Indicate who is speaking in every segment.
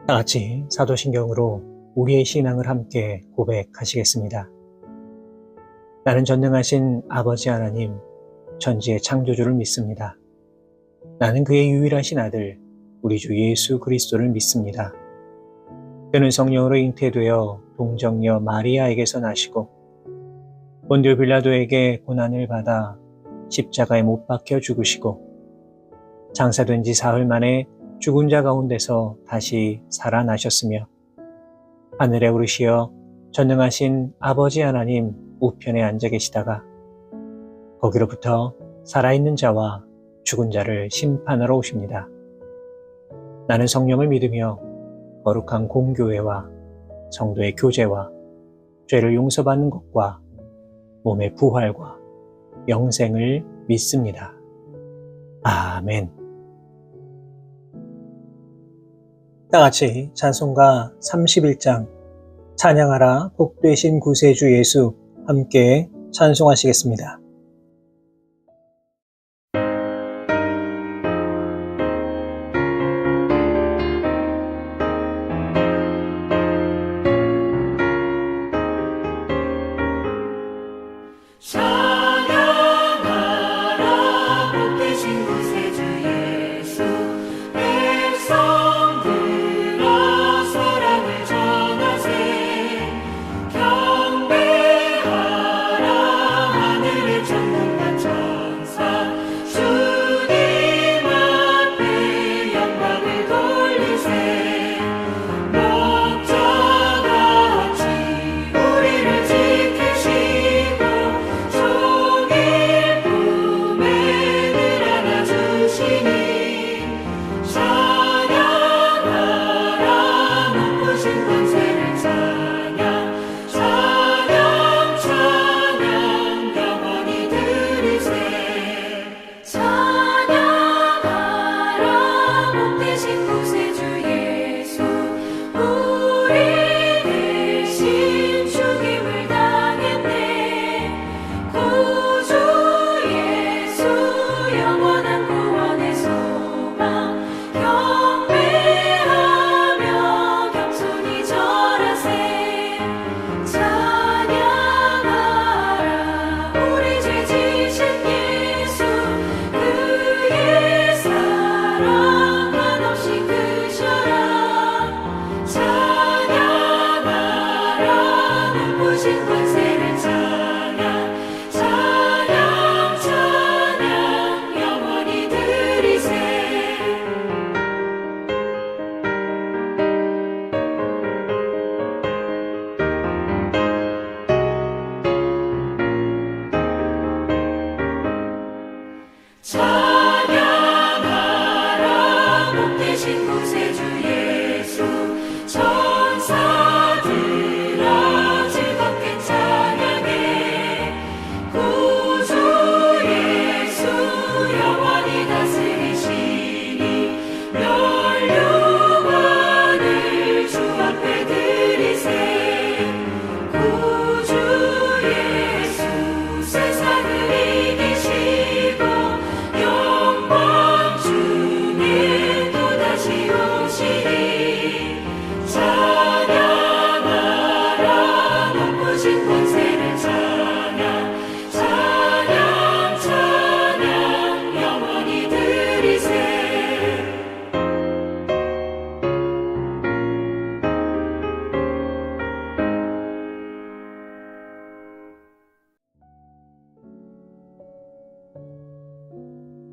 Speaker 1: 다 같이 사도신경으로 우리의 신앙을 함께 고백하시겠습니다. 나는 전능하신 아버지 하나님, 천지의 창조주를 믿습니다. 나는 그의 유일하신 아들, 우리 주 예수 그리스도를 믿습니다. 그는 성령으로 잉태되어 동정녀 마리아에게서 나시고 본디오 빌라도에게 고난을 받아 십자가에 못 박혀 죽으시고 장사된 지 사흘 만에 죽은 자 가운데서 다시 살아나셨으며 하늘에 오르시어 전능하신 아버지 하나님 우편에 앉아 계시다가 거기로부터 살아있는 자와 죽은 자를 심판하러 오십니다. 나는 성령을 믿으며 거룩한 공교회와 성도의 교제와 죄를 용서받는 것과 몸의 부활과 영생을 믿습니다. 아멘. 다 같이 찬송가 31장 찬양하라 복되신 구세주 예수 함께 찬송하시겠습니다.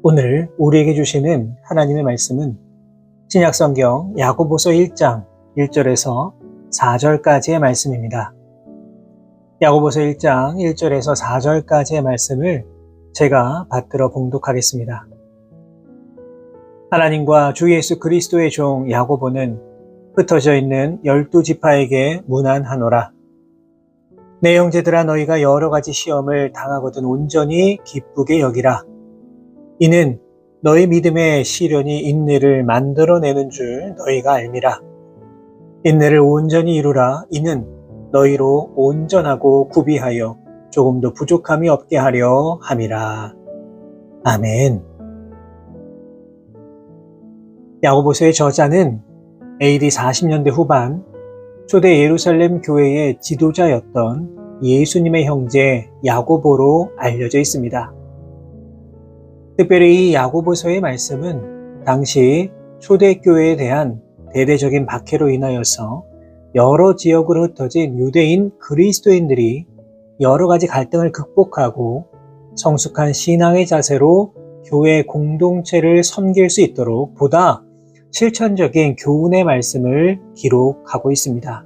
Speaker 1: 오늘 우리에게 주시는 하나님의 말씀은 신약성경 야고보서 1장 1절에서 4절까지의 말씀입니다. 야고보서 1장 1절에서 4절까지의 말씀을 제가 받들어 봉독하겠습니다. 하나님과 주 예수 그리스도의 종 야고보는 흩어져 있는 12지파에게 문안하노라. 내 형제들아 너희가 여러 가지 시험을 당하거든 온전히 기쁘게 여기라. 이는 너희 믿음의 시련이 인내를 만들어내는 줄 너희가 알미라. 인내를 온전히 이루라. 이는 너희로 온전하고 구비하여 조금도 부족함이 없게 하려 함이라. 아멘. 야고보서의 저자는 AD 40년대 후반 초대 예루살렘 교회의 지도자였던 예수님의 형제 야고보로 알려져 있습니다. 특별히 이 야고보서의 말씀은 당시 초대교회에 대한 대대적인 박해로 인하여서 여러 지역으로 흩어진 유대인 그리스도인들이 여러 가지 갈등을 극복하고 성숙한 신앙의 자세로 교회 공동체를 섬길 수 있도록 보다 실천적인 교훈의 말씀을 기록하고 있습니다.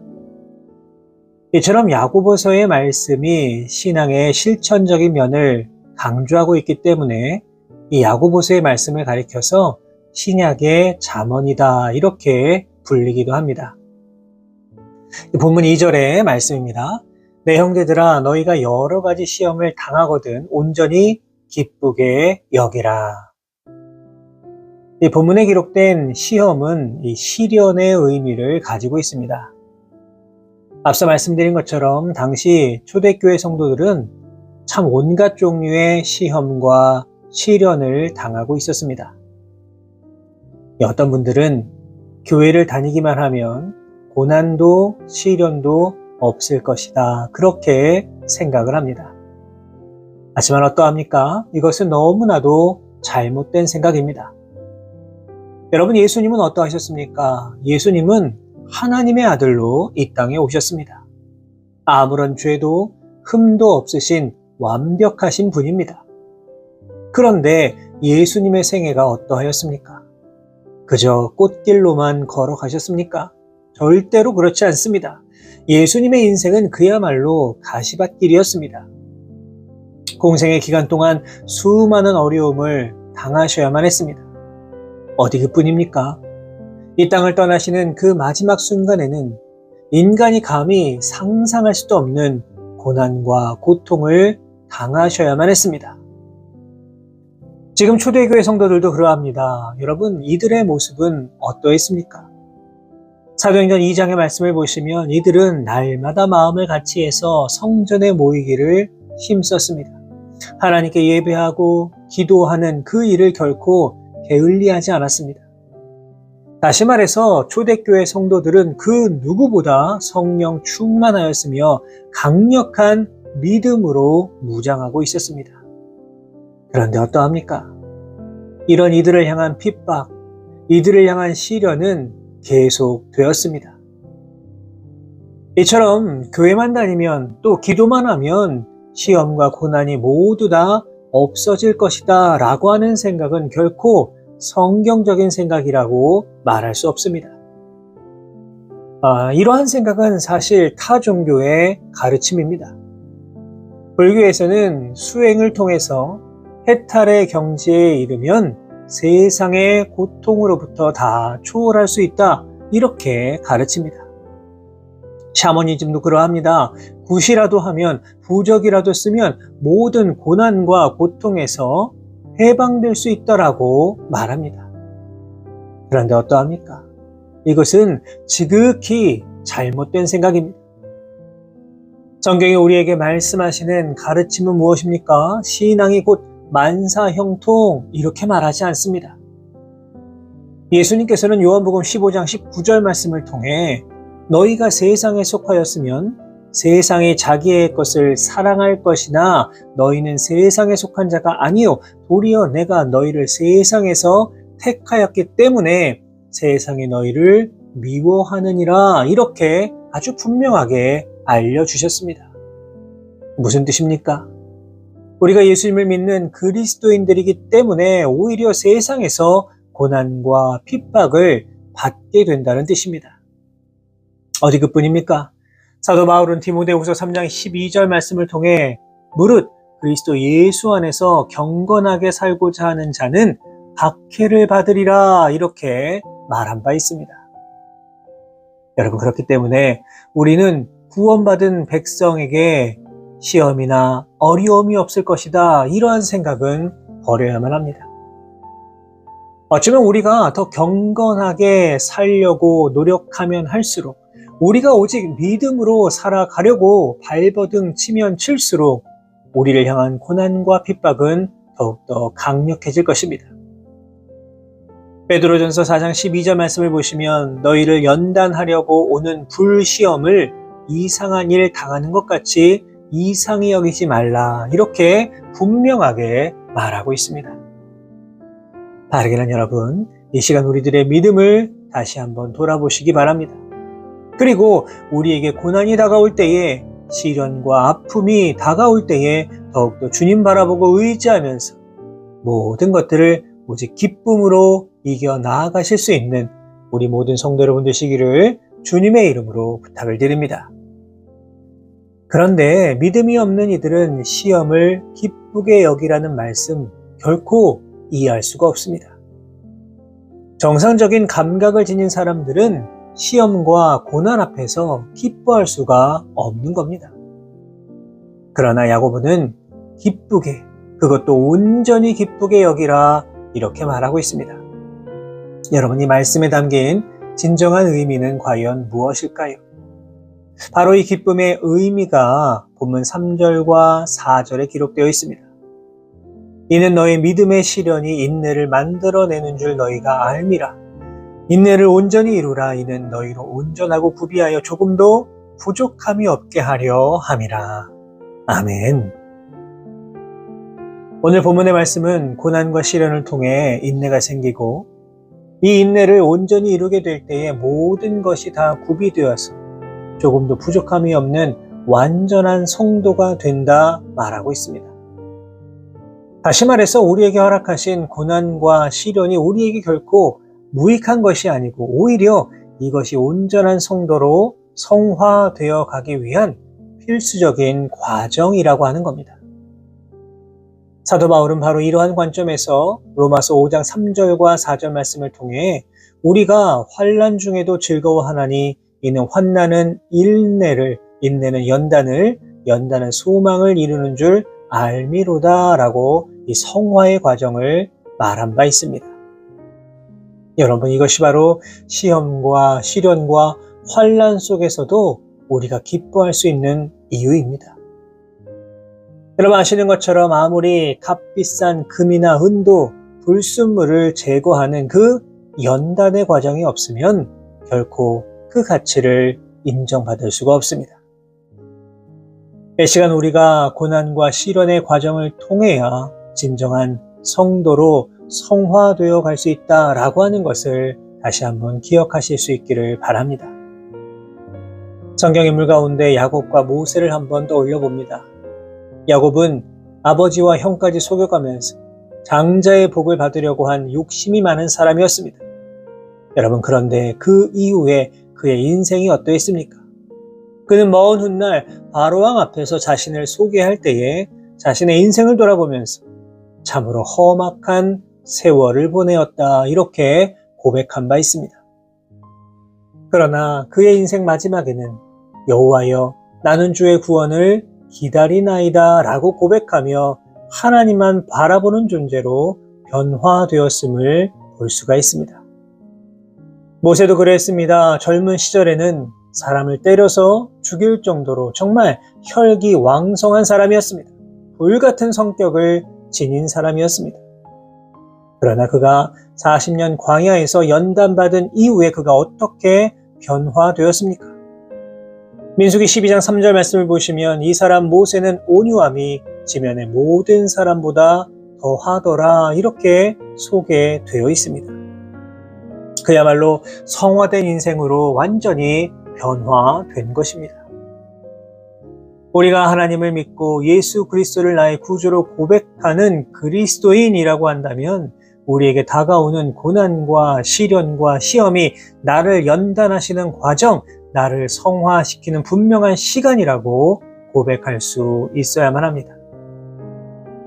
Speaker 1: 이처럼 야고보서의 말씀이 신앙의 실천적인 면을 강조하고 있기 때문에 이 야고보서의 말씀을 가리켜서 신약의 잠언이다 이렇게 불리기도 합니다. 본문 2절의 말씀입니다. 내 형제들아 너희가 여러 가지 시험을 당하거든 온전히 기쁘게 여기라. 이 본문에 기록된 시험은 이 시련의 의미를 가지고 있습니다. 앞서 말씀드린 것처럼 당시 초대교회 성도들은 참 온갖 종류의 시험과 시련을 당하고 있었습니다. 어떤 분들은 교회를 다니기만 하면 고난도 시련도 없을 것이다. 그렇게 생각을 합니다. 하지만 어떠합니까? 이것은 너무나도 잘못된 생각입니다. 여러분, 예수님은 어떠하셨습니까? 예수님은 하나님의 아들로 이 땅에 오셨습니다. 아무런 죄도 흠도 없으신 완벽하신 분입니다. 그런데 예수님의 생애가 어떠하였습니까? 그저 꽃길로만 걸어가셨습니까? 절대로 그렇지 않습니다. 예수님의 인생은 그야말로 가시밭길이었습니다. 공생의 기간 동안 수많은 어려움을 당하셔야만 했습니다. 어디 그뿐입니까? 이 땅을 떠나시는 그 마지막 순간에는 인간이 감히 상상할 수도 없는 고난과 고통을 당하셔야만 했습니다. 지금 초대교회 성도들도 그러합니다. 여러분, 이들의 모습은 어떠했습니까? 사도행전 2장의 말씀을 보시면 이들은 날마다 마음을 같이해서 성전에 모이기를 힘썼습니다. 하나님께 예배하고 기도하는 그 일을 결코 게을리하지 않았습니다. 다시 말해서 초대교회 성도들은 그 누구보다 성령 충만하였으며 강력한 믿음으로 무장하고 있었습니다. 그런데 어떠합니까? 이런 이들을 향한 핍박, 이들을 향한 시련은 계속되었습니다. 이처럼 교회만 다니면 또 기도만 하면 시험과 고난이 모두 다 없어질 것이다 라고 하는 생각은 결코 성경적인 생각이라고 말할 수 없습니다. 이러한 생각은 사실 타 종교의 가르침입니다. 불교에서는 수행을 통해서 해탈의 경지에 이르면 세상의 고통으로부터 다 초월할 수 있다 이렇게 가르칩니다. 샤머니즘도 그러합니다. 굿이라도 하면 부적이라도 쓰면 모든 고난과 고통에서 해방될 수 있다라고 말합니다. 그런데 어떠합니까? 이것은 지극히 잘못된 생각입니다. 성경이 우리에게 말씀하시는 가르침은 무엇입니까? 신앙이 곧 만사형통 이렇게 말하지 않습니다. 예수님께서는 요한복음 15장 19절 말씀을 통해 너희가 세상에 속하였으면 세상이 자기의 것을 사랑할 것이나 너희는 세상에 속한 자가 아니요 도리어 내가 너희를 세상에서 택하였기 때문에 세상이 너희를 미워하느니라 이렇게 아주 분명하게 알려주셨습니다. 무슨 뜻입니까? 우리가 예수님을 믿는 그리스도인들이기 때문에 오히려 세상에서 고난과 핍박을 받게 된다는 뜻입니다. 어디 그뿐입니까? 사도 바울은 디모데후서 3장 12절 말씀을 통해 무릇 그리스도 예수 안에서 경건하게 살고자 하는 자는 박해를 받으리라 이렇게 말한 바 있습니다. 여러분, 그렇기 때문에 우리는 구원받은 백성에게 시험이나 어려움이 없을 것이다 이러한 생각은 버려야만 합니다. 어쩌면 우리가 더 경건하게 살려고 노력하면 할수록 우리가 오직 믿음으로 살아가려고 발버둥 치면 칠수록 우리를 향한 고난과 핍박은 더욱더 강력해질 것입니다. 베드로전서 4장 12절 말씀을 보시면 너희를 연단하려고 오는 불시험을 이상한 일 당하는 것 같이 이상히 여기지 말라. 이렇게 분명하게 말하고 있습니다. 바르게는 여러분, 이 시간 우리들의 믿음을 다시 한번 돌아보시기 바랍니다. 그리고 우리에게 고난이 다가올 때에, 시련과 아픔이 다가올 때에 더욱더 주님 바라보고 의지하면서 모든 것들을 오직 기쁨으로 이겨 나아가실 수 있는 우리 모든 성도 여러분 되시기를 주님의 이름으로 부탁을 드립니다. 그런데 믿음이 없는 이들은 시험을 기쁘게 여기라는 말씀 결코 이해할 수가 없습니다. 정상적인 감각을 지닌 사람들은 시험과 고난 앞에서 기뻐할 수가 없는 겁니다. 그러나 야고보는 기쁘게, 그것도 온전히 기쁘게 여기라 이렇게 말하고 있습니다. 여러분, 이 말씀에 담긴 진정한 의미는 과연 무엇일까요? 바로 이 기쁨의 의미가 본문 3절과 4절에 기록되어 있습니다. 이는 너의 믿음의 시련이 인내를 만들어내는 줄 너희가 알미라. 인내를 온전히 이루라. 이는 너희로 온전하고 구비하여 조금도 부족함이 없게 하려 함이라. 아멘. 오늘 본문의 말씀은 고난과 시련을 통해 인내가 생기고 이 인내를 온전히 이루게 될 때에 모든 것이 다 구비되어서 조금도 부족함이 없는 완전한 성도가 된다 말하고 있습니다. 다시 말해서 우리에게 허락하신 고난과 시련이 우리에게 결코 무익한 것이 아니고 오히려 이것이 온전한 성도로 성화되어 가기 위한 필수적인 과정이라고 하는 겁니다. 사도 바울은 바로 이러한 관점에서 로마서 5장 3절과 4절 말씀을 통해 우리가 환난 중에도 즐거워하나니 이는 환난은 인내를, 인내는 연단을, 연단은 소망을 이루는 줄 알미로다 라고 이 성화의 과정을 말한 바 있습니다. 여러분, 이것이 바로 시험과 시련과 환난 속에서도 우리가 기뻐할 수 있는 이유입니다. 여러분 아시는 것처럼 아무리 값비싼 금이나 은도, 불순물을 제거하는 그 연단의 과정이 없으면 결코 그 가치를 인정받을 수가 없습니다. 이 시간 우리가 고난과 시련의 과정을 통해야 진정한 성도로 성화되어 갈 수 있다라고 하는 것을 다시 한번 기억하실 수 있기를 바랍니다. 성경 인물 가운데 야곱과 모세를 한번 떠올려 봅니다. 야곱은 아버지와 형까지 속여가면서 장자의 복을 받으려고 한 욕심이 많은 사람이었습니다. 여러분, 그런데 그 이후에 그의 인생이 어떠했습니까? 그는 먼 훗날 바로왕 앞에서 자신을 소개할 때에 자신의 인생을 돌아보면서 참으로 험악한 세월을 보내었다 이렇게 고백한 바 있습니다. 그러나 그의 인생 마지막에는 여호와여 나는 주의 구원을 기다리나이다 라고 고백하며 하나님만 바라보는 존재로 변화되었음을 볼 수가 있습니다. 모세도 그랬습니다. 젊은 시절에는 사람을 때려서 죽일 정도로 정말 혈기왕성한 사람이었습니다. 불같은 성격을 지닌 사람이었습니다. 그러나 그가 40년 광야에서 연단받은 이후에 그가 어떻게 변화되었습니까? 민수기 12장 3절 말씀을 보시면 이 사람 모세는 온유함이 지면의 모든 사람보다 더하더라 이렇게 소개되어 있습니다. 그야말로 성화된 인생으로 완전히 변화된 것입니다. 우리가 하나님을 믿고 예수 그리스도를 나의 구주로 고백하는 그리스도인이라고 한다면 우리에게 다가오는 고난과 시련과 시험이 나를 연단하시는 과정, 나를 성화시키는 분명한 시간이라고 고백할 수 있어야만 합니다.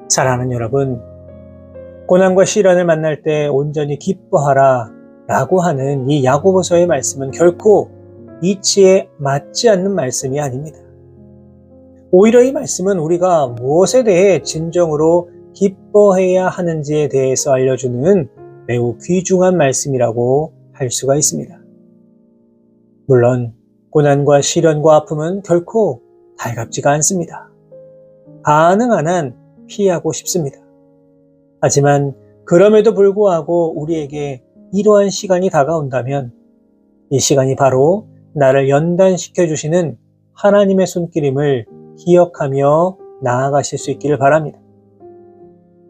Speaker 1: 사랑하는 여러분, 고난과 시련을 만날 때 온전히 기뻐하라 라고 하는 이 야고보서의 말씀은 결코 이치에 맞지 않는 말씀이 아닙니다. 오히려 이 말씀은 우리가 무엇에 대해 진정으로 기뻐해야 하는지에 대해서 알려주는 매우 귀중한 말씀이라고 할 수가 있습니다. 물론 고난과 시련과 아픔은 결코 달갑지가 않습니다. 가능한 한 피하고 싶습니다. 하지만 그럼에도 불구하고 우리에게 이러한 시간이 다가온다면 이 시간이 바로 나를 연단시켜 주시는 하나님의 손길임을 기억하며 나아가실 수 있기를 바랍니다.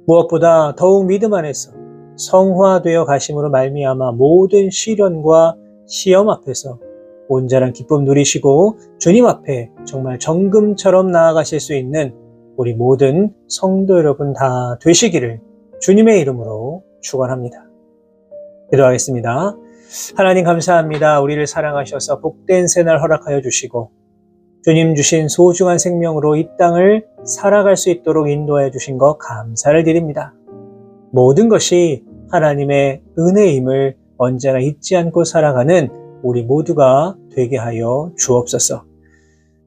Speaker 1: 무엇보다 더욱 믿음 안에서 성화되어 가심으로 말미암아 모든 시련과 시험 앞에서 온전한 기쁨 누리시고 주님 앞에 정말 정금처럼 나아가실 수 있는 우리 모든 성도 여러분 다 되시기를 주님의 이름으로 축원합니다. 기도하겠습니다. 하나님 감사합니다. 우리를 사랑하셔서 복된 새날 허락하여 주시고 주님 주신 소중한 생명으로 이 땅을 살아갈 수 있도록 인도해 주신 것 감사를 드립니다. 모든 것이 하나님의 은혜임을 언제나 잊지 않고 살아가는 우리 모두가 되게 하여 주옵소서.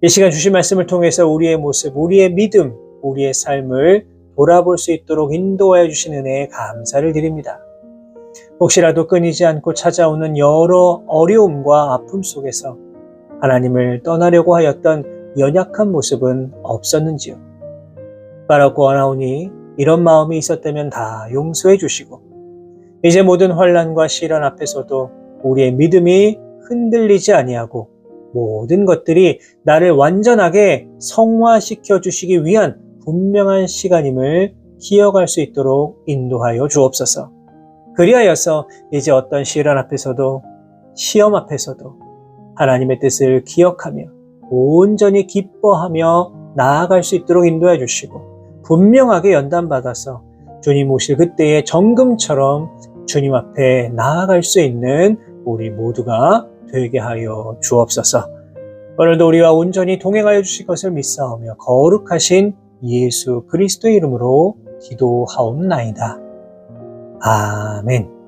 Speaker 1: 이 시간 주신 말씀을 통해서 우리의 모습, 우리의 믿음, 우리의 삶을 돌아볼 수 있도록 인도하여 주신 은혜에 감사를 드립니다. 혹시라도 끊이지 않고 찾아오는 여러 어려움과 아픔 속에서 하나님을 떠나려고 하였던 연약한 모습은 없었는지요? 바라고 원하오니 이런 마음이 있었다면 다 용서해 주시고 이제 모든 환난과 시련 앞에서도 우리의 믿음이 흔들리지 아니하고 모든 것들이 나를 완전하게 성화시켜 주시기 위한 분명한 시간임을 기억할 수 있도록 인도하여 주옵소서. 그리하여서 이제 어떤 시련 앞에서도 시험 앞에서도 하나님의 뜻을 기억하며 온전히 기뻐하며 나아갈 수 있도록 인도해 주시고 분명하게 연단받아서 주님 오실 그때의 정금처럼 주님 앞에 나아갈 수 있는 우리 모두가 되게 하여 주옵소서. 오늘도 우리와 온전히 동행하여 주실 것을 믿사오며 거룩하신 예수 그리스도의 이름으로 기도하옵나이다. 아멘.